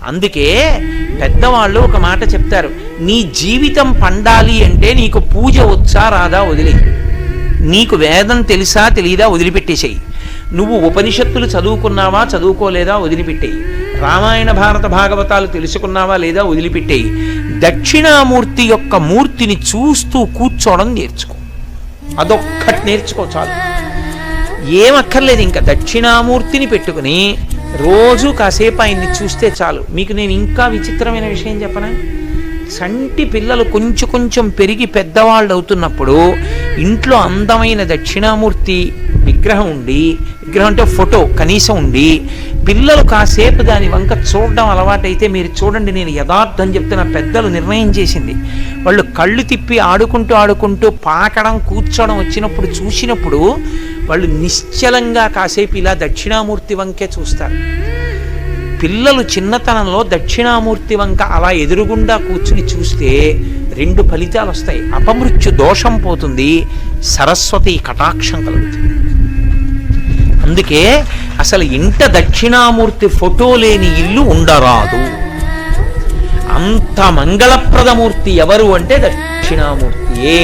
అందుకే పెద్దవాళ్ళు ఒక మాట చెప్తారు, నీ జీవితం పండాలి అంటే నీకు పూజ వచ్చా రాదా వదిలే, నీకు వేదం తెలుసా తెలీదా వదిలిపెట్టేసేయి, నువ్వు ఉపనిషత్తులు చదువుకున్నావా చదువుకోలేదా వదిలిపెట్టేయి, రామాయణ భారత భాగవతాలు తెలుసుకున్నావా లేదా వదిలిపెట్టేయి, దక్షిణామూర్తి యొక్క మూర్తిని చూస్తూ కూర్చోవడం నేర్చుకో, అదొక్కటి నేర్చుకో చాలు. ఏమక్కర్లేదు, ఇంకా దక్షిణామూర్తిని పెట్టుకుని రోజు కాసేపు ఆయన్ని చూస్తే చాలు. మీకు నేను ఇంకా విచిత్రమైన విషయం చెప్పనా, చంటి పిల్లలు కొంచెం కొంచెం పెరిగి పెద్దవాళ్ళు అవుతున్నప్పుడు ఇంట్లో అందమైన దక్షిణామూర్తి విగ్రహం ఉండి, విగ్రహం అంటే ఫోటో కనీసం ఉండి, పిల్లలు కాసేపు దాని వంక చూడడం అలవాటైతే మీరు చూడండి, నేను యథార్థం చెప్తున్న, పెద్దలు నిర్ణయం చేసింది, వాళ్ళు కళ్ళు తిప్పి ఆడుకుంటూ పాకడం కూర్చోవడం వచ్చినప్పుడు చూసినప్పుడు వాళ్ళు నిశ్చలంగా కాసేపు ఇలా దక్షిణామూర్తి వంకే చూస్తారు. పిల్లలు చిన్నతనంలో దక్షిణామూర్తి వంక అలా ఎదురుగుండా కూర్చుని చూస్తే 2 ఫలితాలు వస్తాయి, అపమృత్యు దోషం పోతుంది, సరస్వతి కటాక్షం కలుగుతుంది. అందుకే అసలు ఇంట దక్షిణామూర్తి ఫోటో లేని ఇల్లు ఉండరాదు. అంత మంగళప్రదమూర్తి ఎవరు అంటే దక్షిణామూర్తియే.